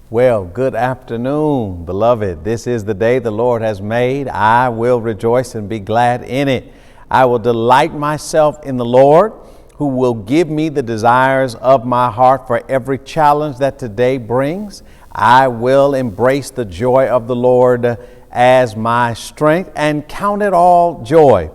Well, good afternoon, beloved. This is the day the Lord has made. I will rejoice and be glad in it. I will delight myself in the Lord, who will give me the desires of my heart for every challenge that today brings. I will embrace the joy of the Lord as my strength and count it all joy.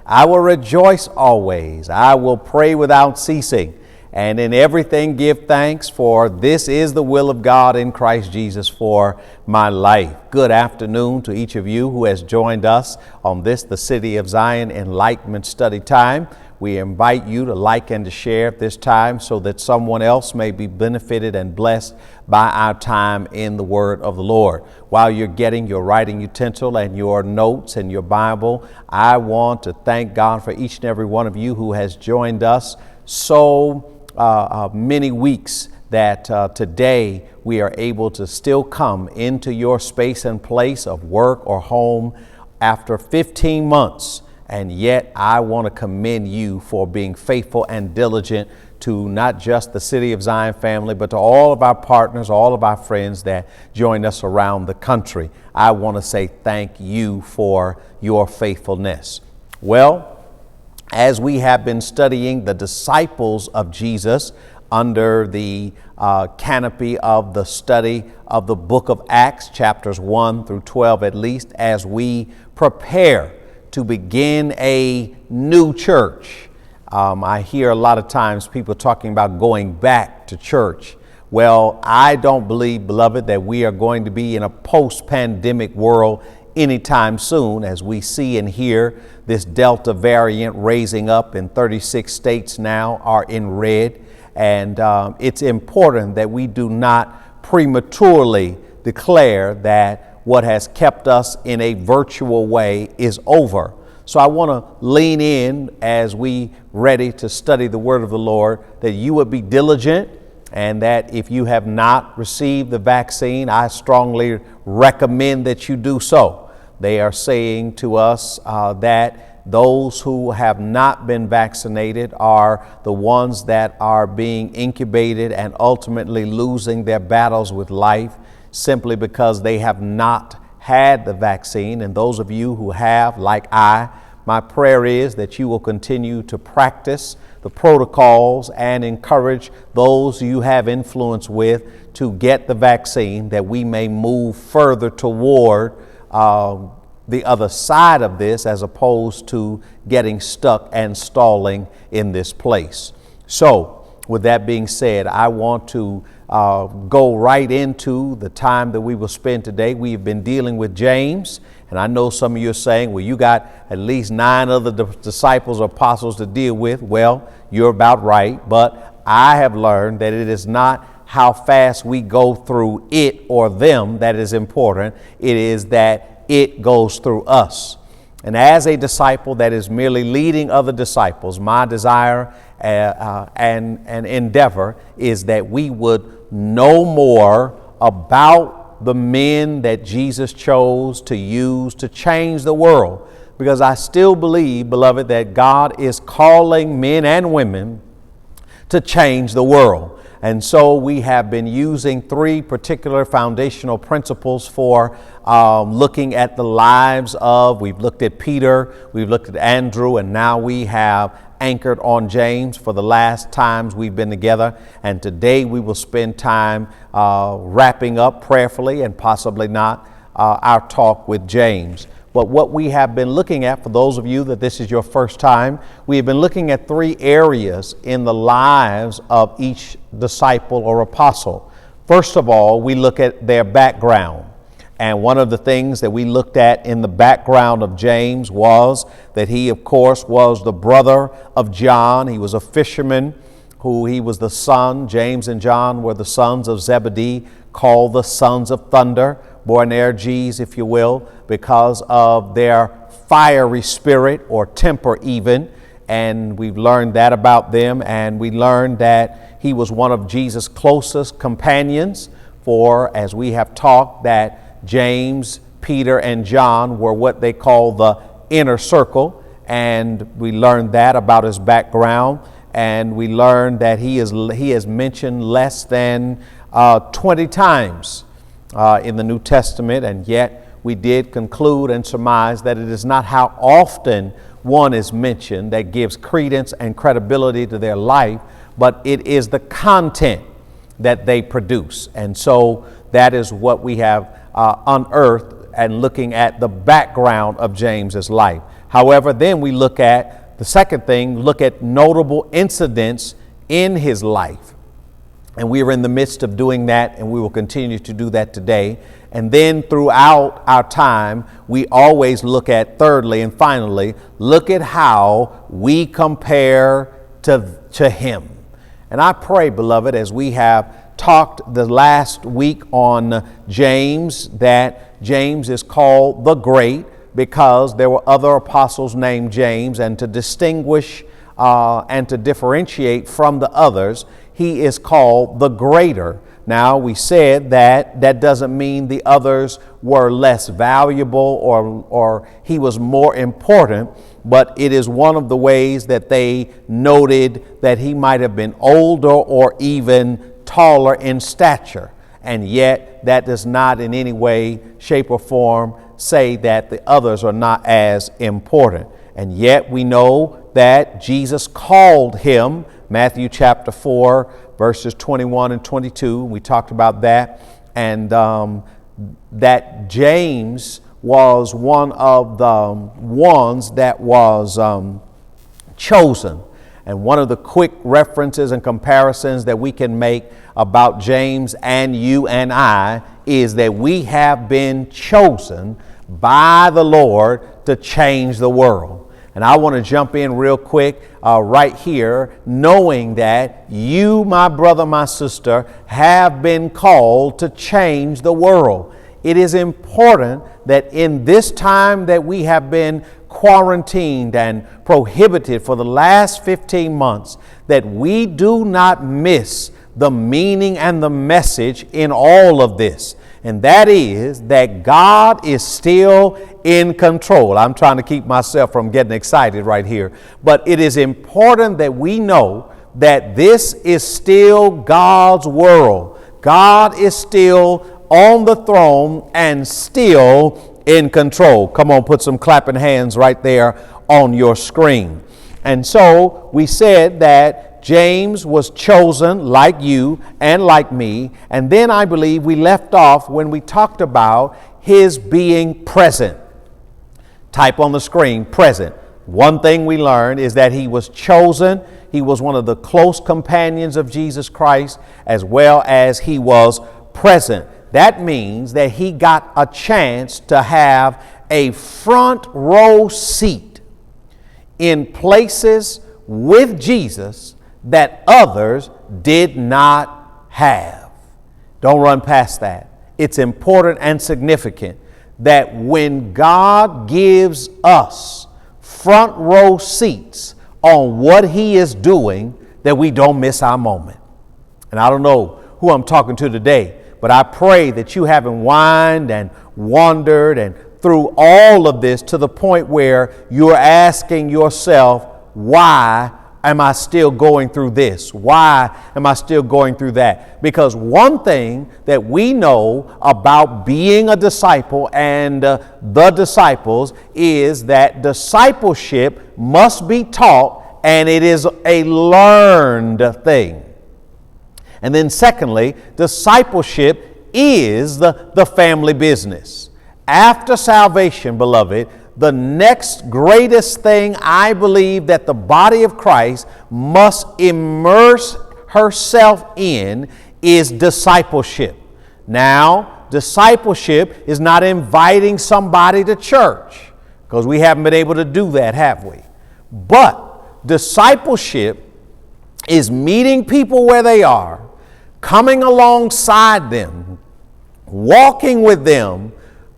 I will rejoice always. I will pray without ceasing. And in everything give thanks, for this is the will of God in Christ Jesus for my life. Good afternoon to each of you who has joined us on this, the City of Zion Enlightenment Study Time. We invite you to like and to share at this time so that someone else may be benefited and blessed by our time in the Word of the Lord. While you're getting your writing utensil and your notes and your Bible, I want to thank God for each and every one of you who has joined us so many weeks that today we are able to still come into your space and place of work or home after 15 months. And yet I want to commend you for being faithful and diligent to not just the City of Zion family, but to all of our partners, all of our friends that join us around the country. I want to say thank you for your faithfulness. Well, as we have been studying the disciples of Jesus under the canopy of the study of the book of Acts, chapters 1 through 12 at least, as we prepare to begin a new church. I hear a lot of times people talking about going back to church. Well, I don't believe, beloved, that we are going to be in a post-pandemic world anytime soon, as we see and hear this Delta variant raising up in 36 states now are in red. And it's important that we do not prematurely declare that what has kept us in a virtual way is over. So I want to lean in as we ready to study the word of the Lord, that you would be diligent, and that if you have not received the vaccine, I strongly recommend that you do so. They are saying to us that those who have not been vaccinated are the ones that are being incubated and ultimately losing their battles with life simply because they have not had the vaccine. And those of you who have, like my prayer is that you will continue to practice the protocols and encourage those you have influence with to get the vaccine, that we may move further toward the other side of this, as opposed to getting stuck and stalling in this place. So with that being said, I want to go right into the time that we will spend today. We've been dealing with James, and I know some of you are saying, well, you got at least 9 other disciples or apostles to deal with. Well, you're about right, but I have learned that it is not how fast we go through it or them that is important. It is that it goes through us. And as a disciple that is merely leading other disciples, my desire and endeavor is that we would know more about the men that Jesus chose to use to change the world. Because I still believe, beloved, that God is calling men and women to change the world. And so we have been using 3 particular foundational principles for looking at the lives of, we've looked at Peter, we've looked at Andrew, and now we have anchored on James for the last times we've been together. And today we will spend time wrapping up prayerfully and possibly not our talk with James. But what we have been looking at, for those of you that this is your first time, we have been looking at 3 areas in the lives of each disciple or apostle. First of all, we look at their background. And one of the things that we looked at in the background of James was that he, of course, was the brother of John. He was a fisherman he was the son. James and John were the sons of Zebedee, called the sons of thunder, Boanerges, if you will, because of their fiery spirit or temper even. And we've learned that about them. And we learned that he was one of Jesus' closest companions, for as we have talked, that James, Peter, and John were what they call the inner circle. And we learned that about his background. And we learned that he is mentioned less than 20 times in the New Testament, and yet we did conclude and surmise that it is not how often one is mentioned that gives credence and credibility to their life, but it is the content that they produce. And so that is what we have unearthed and looking at the background of James's life. However, then we look at the second thing, look at notable incidents in his life. And we are in the midst of doing that, and we will continue to do that today. And then throughout our time, we always look at, thirdly and finally, look at how we compare to him. And I pray, beloved, as we have talked the last week on James, that James is called the Great because there were other apostles named James, and to distinguish and to differentiate from the others, he is called the Greater. Now, we said that that doesn't mean the others were less valuable or he was more important, but it is one of the ways that they noted that he might have been older or even taller in stature. And yet that does not in any way, shape, or form say that the others are not as important. And yet we know that Jesus called him, Matthew chapter 4, verses 21 and 22. We talked about that. And that James was one of the ones that was chosen. And one of the quick references and comparisons that we can make about James and you and I is that we have been chosen by the Lord to change the world. And I want to jump in real quick right here, knowing that you, my brother, my sister, have been called to change the world. It is important that in this time that we have been quarantined and prohibited for the last 15 months, that we do not miss the meaning and the message in all of this. And that is that God is still in control. I'm trying to keep myself from getting excited right here. But it is important that we know that this is still God's world. God is still on the throne and still in control. Come on, put some clapping hands right there on your screen. And so we said that James was chosen like you and like me. And then I believe we left off when we talked about his being present. Type on the screen, present. One thing we learned is that he was chosen. He was one of the close companions of Jesus Christ, as well as he was present. That means that he got a chance to have a front row seat in places with Jesus that others did not have. Don't run past that. It's important and significant that when God gives us front row seats on what he is doing, that we don't miss our moment. And I don't know who I'm talking to today, but I pray that you haven't whined and wandered and through all of this to the point where you're asking yourself, why am I still going through this? Why am I still going through that? Because one thing that we know about being a disciple and the disciples is that discipleship must be taught, and it is a learned thing. And then secondly, discipleship is the family business. After salvation, beloved, the next greatest thing I believe that the body of Christ must immerse herself in is discipleship. Now, discipleship is not inviting somebody to church, because we haven't been able to do that, have we? But discipleship is meeting people where they are, coming alongside them, walking with them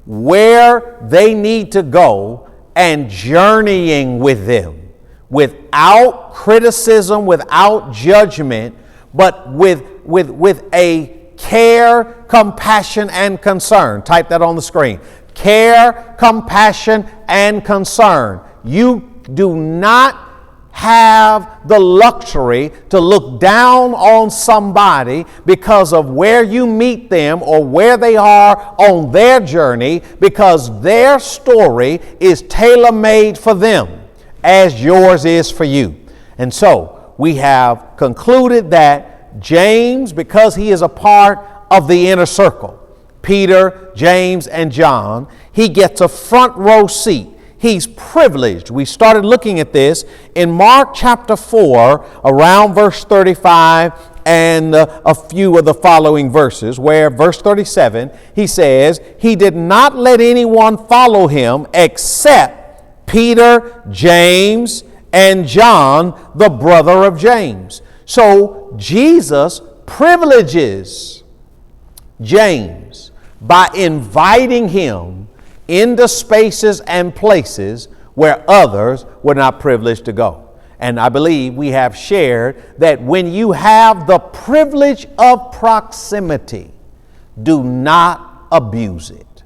where they need to go, and journeying with them without criticism, without judgment, but with a care, compassion, and concern. Type that on the screen. Care, compassion, and concern. You do not have the luxury to look down on somebody because of where you meet them or where they are on their journey, because their story is tailor-made for them as yours is for you. And so we have concluded that James, because he is a part of the inner circle, Peter, James, and John, he gets a front row seat. He's privileged. We started looking at this in Mark chapter 4, around verse 35 and a few of the following verses, where verse 37, he says, he did not let anyone follow him except Peter, James, and John, the brother of James. So Jesus privileges James by inviting him into spaces and places where others were not privileged to go. And I believe we have shared that when you have the privilege of proximity, do not abuse it.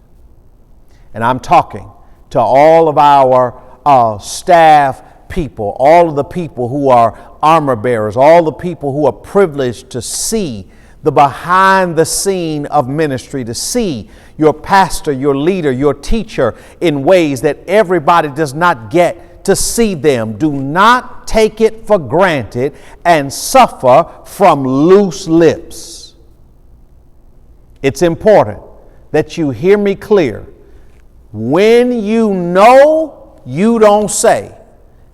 And I'm talking to all of our staff people, all of the people who are armor bearers, all the people who are privileged to see the behind the scene of ministry, to see your pastor, your leader, your teacher in ways that everybody does not get to see them. Do not take it for granted and suffer from loose lips. It's important that you hear me clear. When you know, you don't say.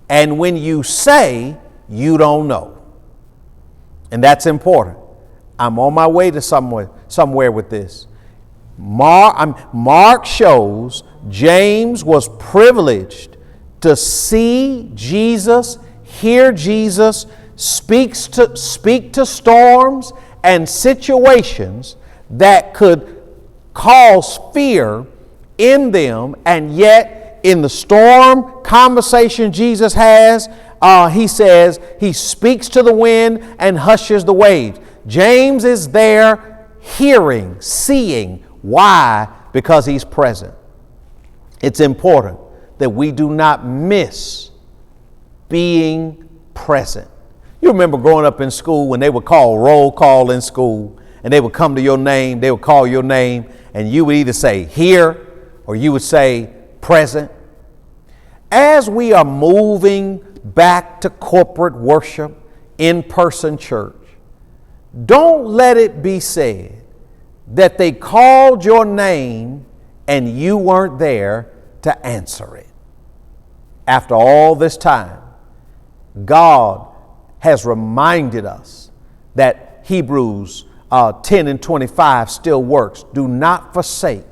And when you say, you don't know. And that's important. I'm on my way to somewhere with this. Mark shows James was privileged to see Jesus, hear Jesus, speak to storms and situations that could cause fear in them, and yet in the storm conversation Jesus has, he says he speaks to the wind and hushes the waves. James is there hearing, seeing. Why? Because he's present. It's important that we do not miss being present. You remember growing up in school when they would call roll call in school, and they would come to your name, they would call your name, and you would either say here or you would say present. As we are moving back to corporate worship, in-person church, don't let it be said that they called your name and you weren't there to answer it. After all this time, God has reminded us that Hebrews 10 and 25 still works. Do not forsake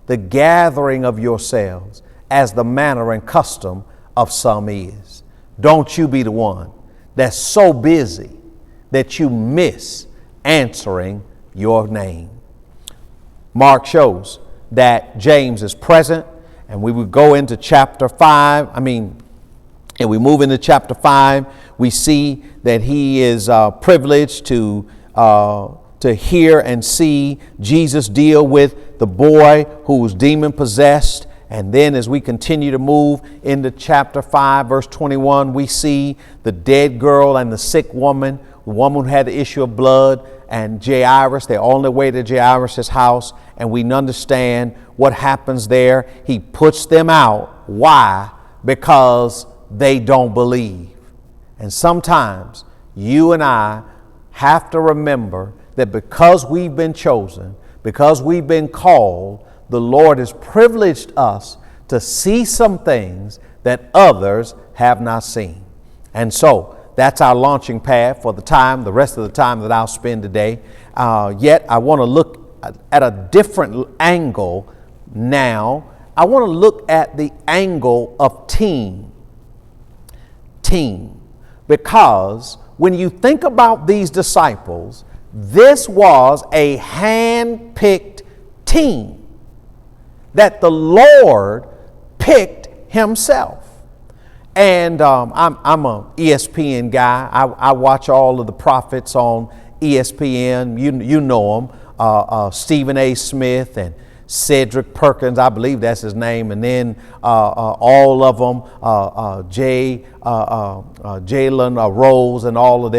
the gathering of yourselves as the manner and custom of some is. Don't you be the one that's so busy that you miss answering your name. Mark shows that James is present, and we would go into chapter 5. And we move into chapter 5. We see that he is privileged to hear and see Jesus deal with the boy who was demon possessed. And then as we continue to move into chapter 5, verse 21, we see the dead girl and the sick woman, the woman who had the issue of blood, and Jairus. They're on their way to Jairus' house, and we understand what happens there. He puts them out. Why? Because they don't believe. And sometimes you and I have to remember that because we've been chosen, because we've been called, the Lord has privileged us to see some things that others have not seen. And so that's our launching pad for the rest of the time that I'll spend today. Yet I want to look at a different angle now. I want to look at the angle of team. Because when you think about these disciples, this was a hand-picked team that the Lord picked himself. And I'm an ESPN guy. I watch all of the prophets on ESPN. You know them, Stephen A. Smith and Cedric Perkins, I believe that's his name, and then all of them, Jalen Rose, and all of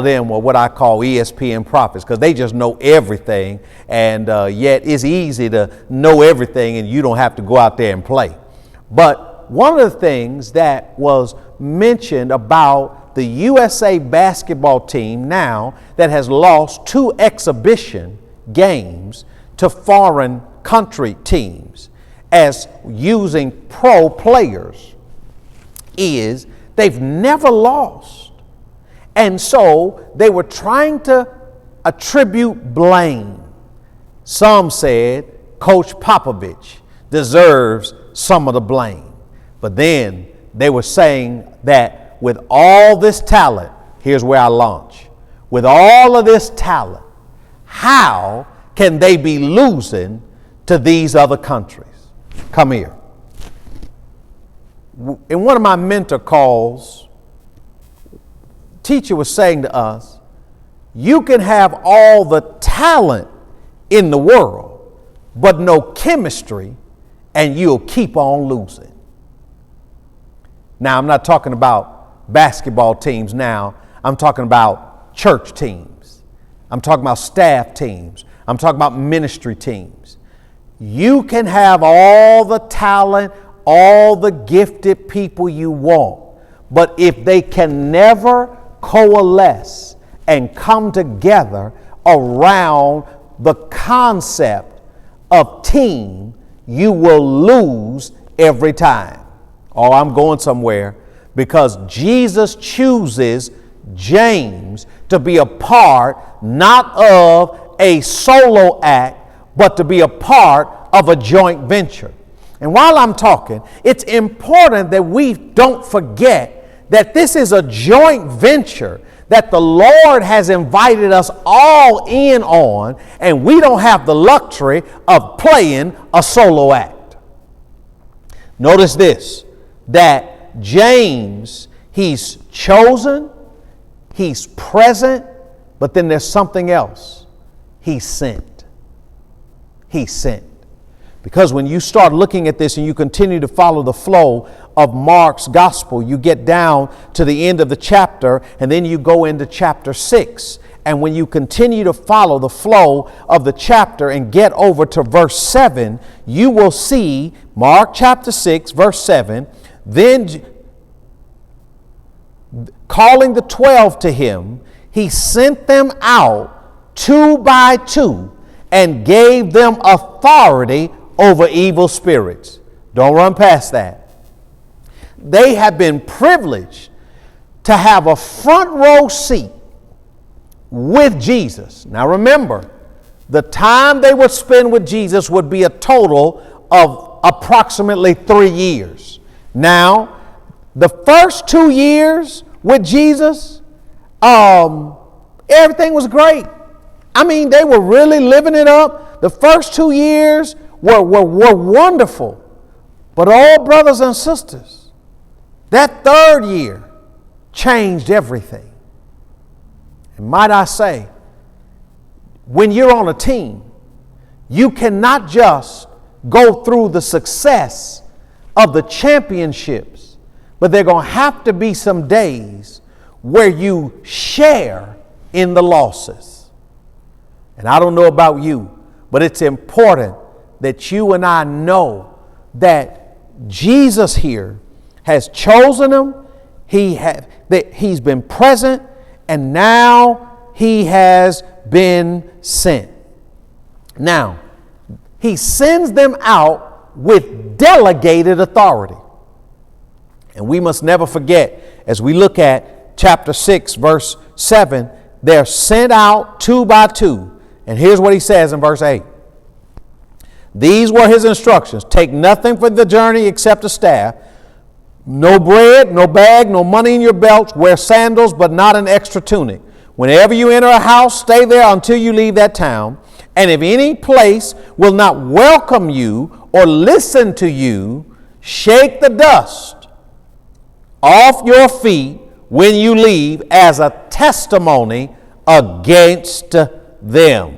them were what I call ESPN prophets, because they just know everything, and yet it's easy to know everything and you don't have to go out there and play. But one of the things that was mentioned about the USA basketball team now that has lost 2 exhibition games to foreign country teams as using pro players is they've never lost. And so they were trying to attribute blame. Some said Coach Popovich deserves some of the blame. But then they were saying that with all this talent, here's where I launch. With all of this talent, how can they be losing to these other countries? Come here. In one of my mentor calls, teacher was saying to us, you can have all the talent in the world, but no chemistry, and you'll keep on losing. Now, I'm not talking about basketball teams now. I'm talking about church teams. I'm talking about staff teams. I'm talking about ministry teams. You can have all the talent, all the gifted people you want, but if they can never coalesce and come together around the concept of team, you will lose every time. Oh, I'm going somewhere, because Jesus chooses James to be a part not of a solo act, but to be a part of a joint venture. And while I'm talking, it's important that we don't forget that this is a joint venture that the Lord has invited us all in on, and we don't have the luxury of playing a solo act. Notice this, that James, he's chosen, he's present, but then there's something else. He's sent. He's sent. Because when you start looking at this and you continue to follow the flow of Mark's gospel, you get down to the end of the chapter, and then you go into chapter 6. And when you continue to follow the flow of the chapter and get over to verse 7, you will see Mark chapter 6, verse 7, then calling the 12 to him, he sent them out 2 by 2 and gave them authority over evil spirits. Don't run past that. They have been privileged to have a front row seat with Jesus. Now remember, the time they would spend with Jesus would be a total of approximately 3 years. Now, the first 2 years with Jesus, everything was great. I mean, they were really living it up. The first 2 years were wonderful. But all brothers and sisters, that third year changed everything. And might I say, when you're on a team, you cannot just go through the success of the championships, but there are going to have to be some days where you share in the losses. And I don't know about you, but it's important that you and I know that Jesus here has chosen them, he's been present, and now he has been sent. Now, he sends them out with delegated authority. And we must never forget, as we look at chapter 6, verse 7, they're sent out 2 by 2. And here's what he says in verse 8. These were his instructions. Take nothing for the journey except a staff. No bread, no bag, no money in your belts. Wear sandals, but not an extra tunic. Whenever you enter a house, stay there until you leave that town. And if any place will not welcome you or listen to you, shake the dust off your feet when you leave as a testimony against them.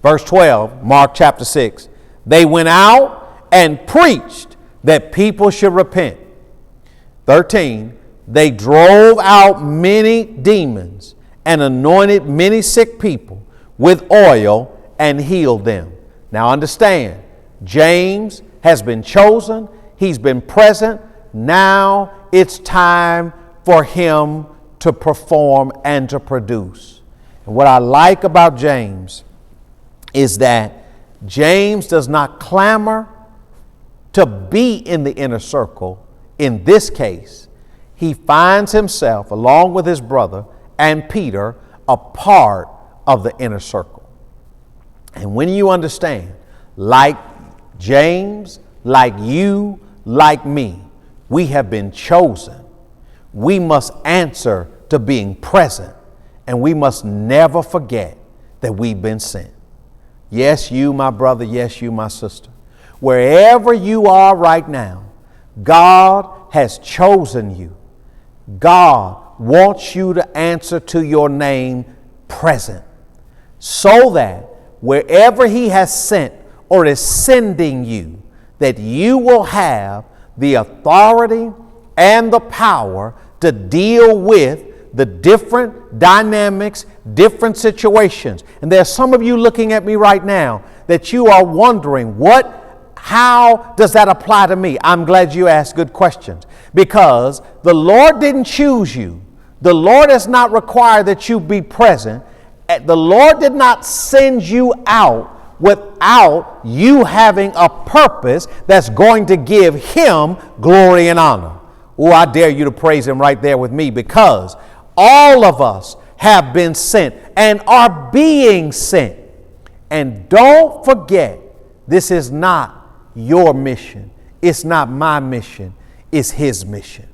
Verse 12, Mark chapter 6. They went out and preached that people should repent. 13, they drove out many demons and anointed many sick people with oil and healed them. Now understand, James has been chosen. He's been present. Now it's time for him to perform and to produce. And what I like about James is that James does not clamor to be in the inner circle. In this case, he finds himself, along with his brother and Peter, a part of the inner circle. And when you understand, like James, like you, like me, we have been chosen. We must answer to being present, and we must never forget that we've been sent. Yes, you, my brother. Yes, you, my sister. Wherever you are right now, God has chosen you. God wants you to answer to your name present, so that wherever he has sent or is sending you, that you will have the authority and the power to deal with the different dynamics, different situations. And there's some of you looking at me right now that you are wondering, how does that apply to me? I'm glad you asked good questions, because the Lord didn't choose you. The Lord has not required that you be present. The Lord did not send you out without you having a purpose that's going to give him glory and honor. Oh, I dare you to praise him right there with me, because all of us have been sent and are being sent. And don't forget, this is not your mission. It's not my mission. It's his mission.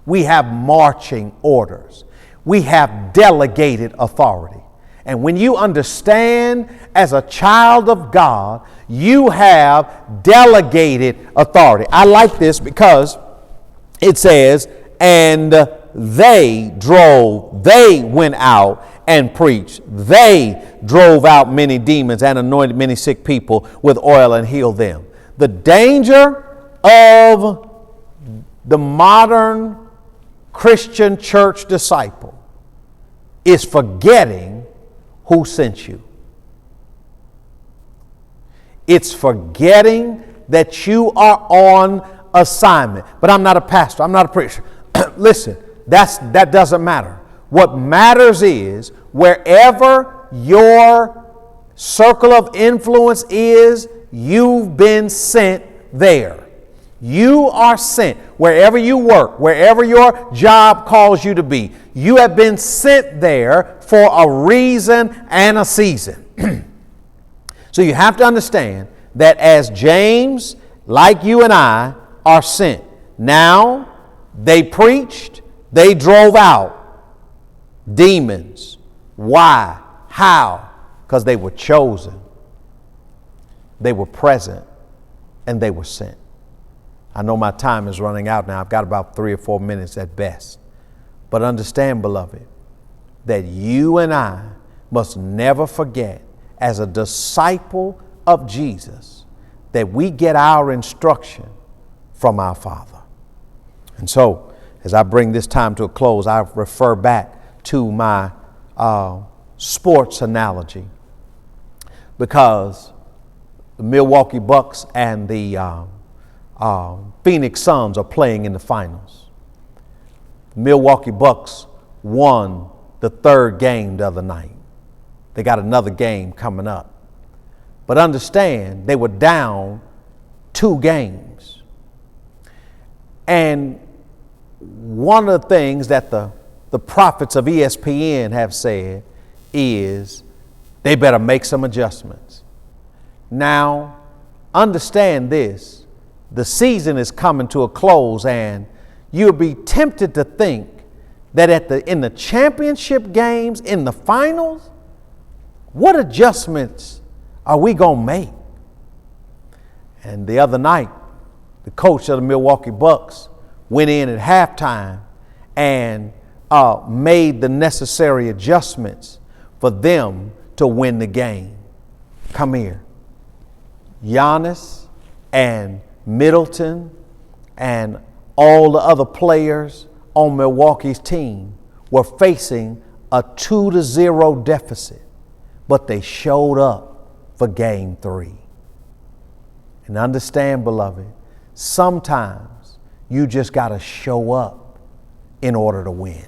We have marching orders. We have delegated authority. And when you understand as a child of God, you have delegated authority. I like this because it says, and they went out and preached. They drove out many demons and anointed many sick people with oil and healed them. The danger of the modern Christian church disciple is forgetting who sent you. It's forgetting that you are on assignment. But I'm not a pastor. I'm not a preacher. Listen, that doesn't matter. What matters is wherever your circle of influence is, you've been sent there. You are sent wherever you work, wherever your job calls you to be. You have been sent there for a reason and a season. So you have to understand that as James, like you and I, are sent. Now, they preached, they drove out demons. Why? How? Because they were chosen, they were present, and they were sent. I know my time is running out now. I've got about 3 or 4 minutes at best. But understand, beloved, that you and I must never forget, as a disciple of Jesus, that we get our instruction from our Father. And so, as I bring this time to a close, I refer back to my sports analogy, because the Milwaukee Bucks and the Phoenix Suns are playing in the finals. The Milwaukee Bucks won the 3rd game the other night. They got another game coming up. But understand, they were down 2 games. And one of the things that the prophets of ESPN have said is they better make some adjustments. Now, understand this. The season is coming to a close, and you'll be tempted to think that in the championship games, in the finals, what adjustments are we going to make? And the other night, the coach of the Milwaukee Bucks went in at halftime and made the necessary adjustments for them to win the game. Come here. Giannis and Middleton and all the other players on Milwaukee's team were facing a 2-0 deficit, but they showed up for game 3. And understand, beloved, sometimes you just got to show up in order to win.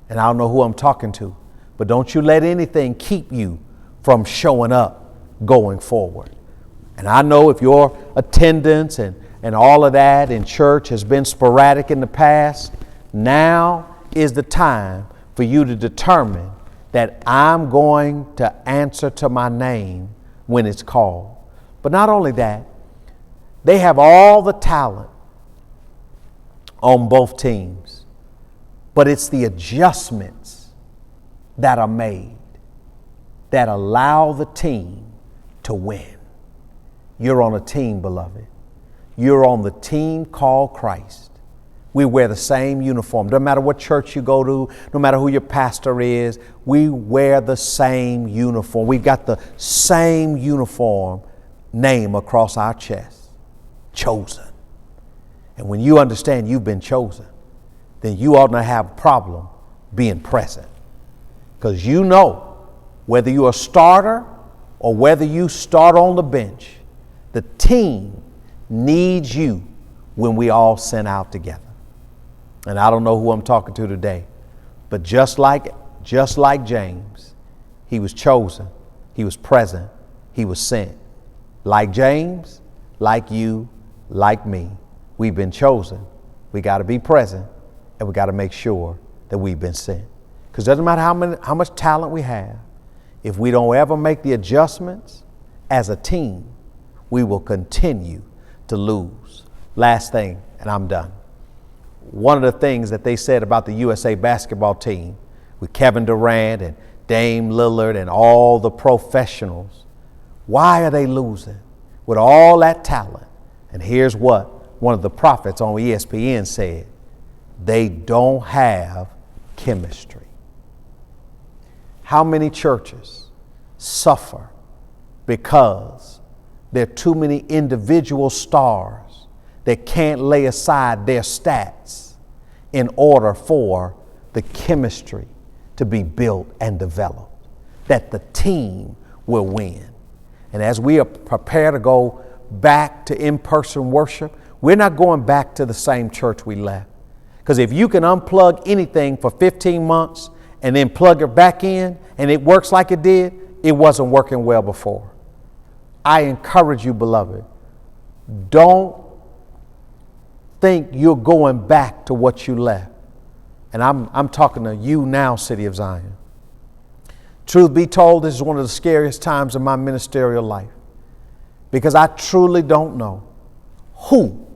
And I don't know who I'm talking to, but don't you let anything keep you from showing up going forward. And I know if your attendance and all of that in church has been sporadic in the past, now is the time for you to determine that I'm going to answer to my name when it's called. But not only that, they have all the talent on both teams, but it's the adjustments that are made that allow the team to win. You're on a team, beloved. You're on the team called Christ. We wear the same uniform. Doesn't matter what church you go to, no matter who your pastor is, we wear the same uniform. We got the same uniform name across our chest. Chosen. And when you understand you've been chosen, then you ought not have a problem being present. Because you know whether you're a starter or whether you start on the bench, the team needs you when we all sent out together. And I don't know who I'm talking to today, but just like James, he was chosen, he was present, he was sent. Like James, like you, like me, we've been chosen. We got to be present, and we got to make sure that we've been sent. Because it doesn't matter how much talent we have, if we don't ever make the adjustments as a team, we will continue to lose. Last thing, and I'm done. One of the things that they said about the USA basketball team with Kevin Durant and Dame Lillard and all the professionals, why are they losing with all that talent? And here's what one of the prophets on ESPN said: they don't have chemistry. How many churches suffer because there are too many individual stars that can't lay aside their stats in order for the chemistry to be built and developed, that the team will win. And as we are prepared to go back to in-person worship, we're not going back to the same church we left. Because if you can unplug anything for 15 months and then plug it back in and it works like it did, it wasn't working well before. I encourage you, beloved, don't think you're going back to what you left. And I'm talking to you now, City of Zion. Truth be told, this is one of the scariest times in my ministerial life, because I truly don't know who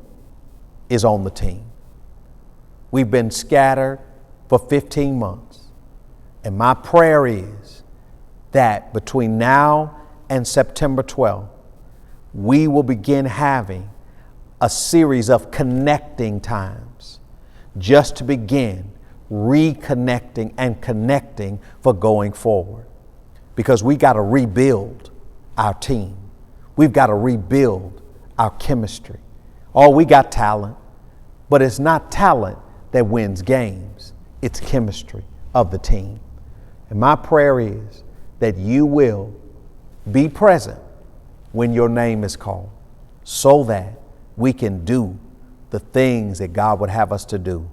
is on the team. We've been scattered for 15 months. And my prayer is that between now and September 12th, we will begin having a series of connecting times just to begin reconnecting and connecting for going forward. Because we got to rebuild our team. We've got to rebuild our chemistry. Oh, we got talent, but it's not talent that wins games. It's chemistry of the team. And my prayer is that you will be present when your name is called, so that we can do the things that God would have us to do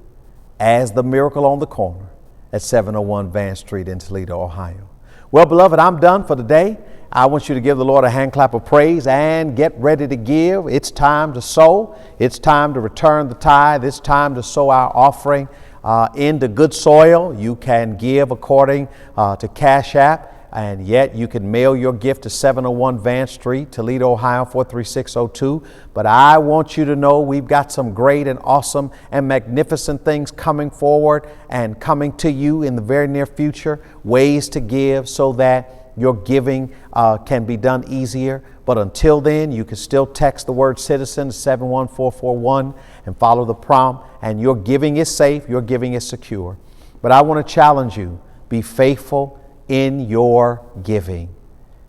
as the Miracle on the Corner at 701 Van Street in Toledo, Ohio. Well, beloved, I'm done for today. I want you to give the Lord a hand clap of praise and get ready to give. It's time to sow. It's time to return the tithe. It's time to sow our offering into good soil. You can give according to Cash App, and yet you can mail your gift to 701 Van Street, Toledo, Ohio 43602. But I want you to know we've got some great and awesome and magnificent things coming forward and coming to you in the very near future, ways to give so that your giving can be done easier. But until then, you can still text the word citizen to 71441 and follow the prompt, and your giving is safe, your giving is secure. But I want to challenge you, be faithful in your giving.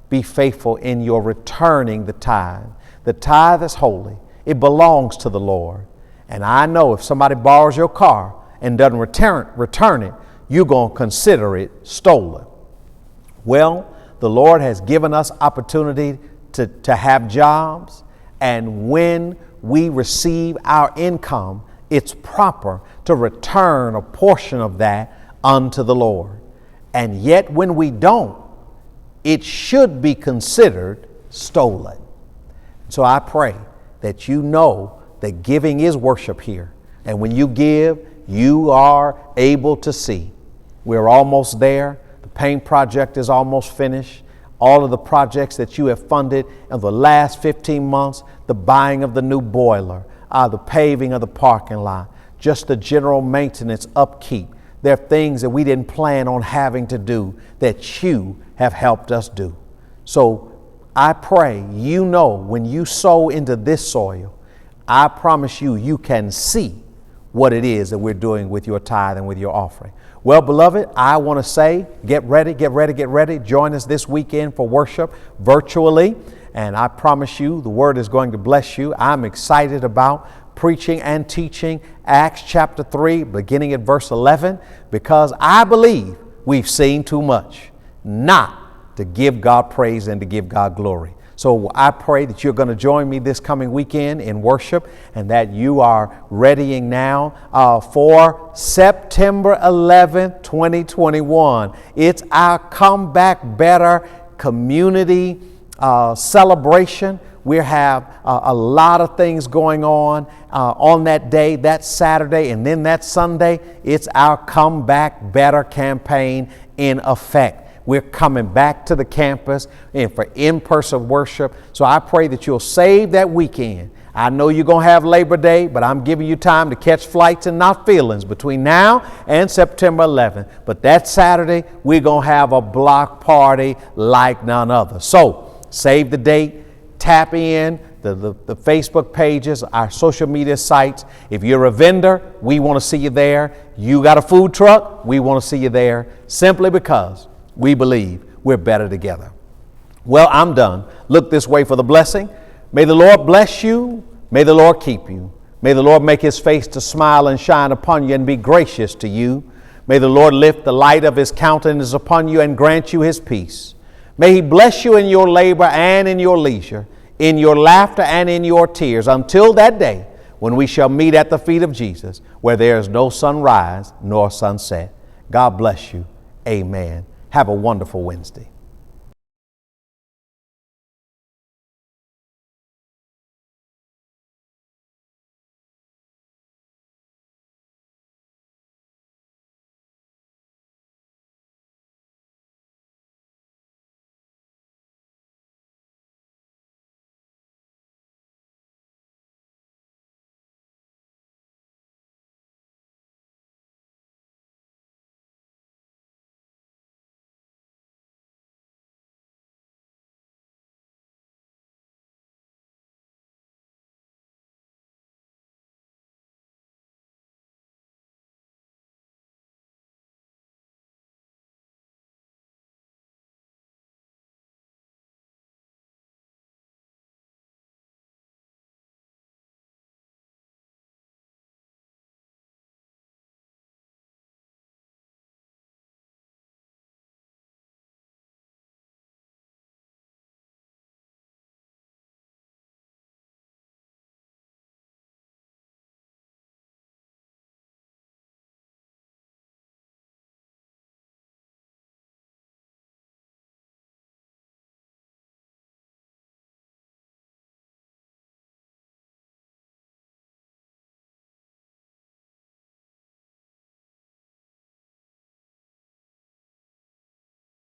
be faithful in your returning the tithe. The tithe is holy. It belongs to the Lord. And I know if somebody borrows your car and doesn't return it, you're going to consider it stolen. Well, the Lord has given us opportunity to have jobs. And when we receive our income, it's proper to return a portion of that unto the Lord. And yet when we don't, it should be considered stolen. So I pray that you know that giving is worship here. And when you give, you are able to see. We're almost there. The paint project is almost finished. All of the projects that you have funded in the last 15 months, the buying of the new boiler, the paving of the parking lot, just the general maintenance upkeep. There are things that we didn't plan on having to do that you have helped us do. So I pray you know when you sow into this soil, I promise you, you can see what it is that we're doing with your tithe and with your offering. Well, beloved, I want to say, get ready. Join us this weekend for worship virtually. And I promise you, the word is going to bless you. I'm excited about preaching and teaching Acts chapter 3, beginning at verse 11, because I believe we've seen too much not to give God praise and to give God glory. So I pray that you're going to join me this coming weekend in worship and that you are readying now for September 11th, 2021. It's our Come Back Better community celebration. We have a lot of things going on that day, that Saturday, and then that Sunday. It's our Come Back Better campaign in effect. We're coming back to the campus and for in-person worship. So I pray that you'll save that weekend. I know you're going to have Labor Day, but I'm giving you time to catch flights and not feelings between now and September 11th. But that Saturday, we're going to have a block party like none other. So save the date, tap in the Facebook pages, our social media sites. If you're a vendor, we want to see you there. You got a food truck, we want to see you there, simply because we believe we're better together. Well, I'm done. Look this way for the blessing. May the Lord bless you. May the Lord keep you. May the Lord make his face to smile and shine upon you and be gracious to you. May the Lord lift the light of his countenance upon you and grant you his peace. May he bless you in your labor and in your leisure, in your laughter and in your tears, until that day when we shall meet at the feet of Jesus, where there is no sunrise nor sunset. God bless you. Amen. Have a wonderful Wednesday.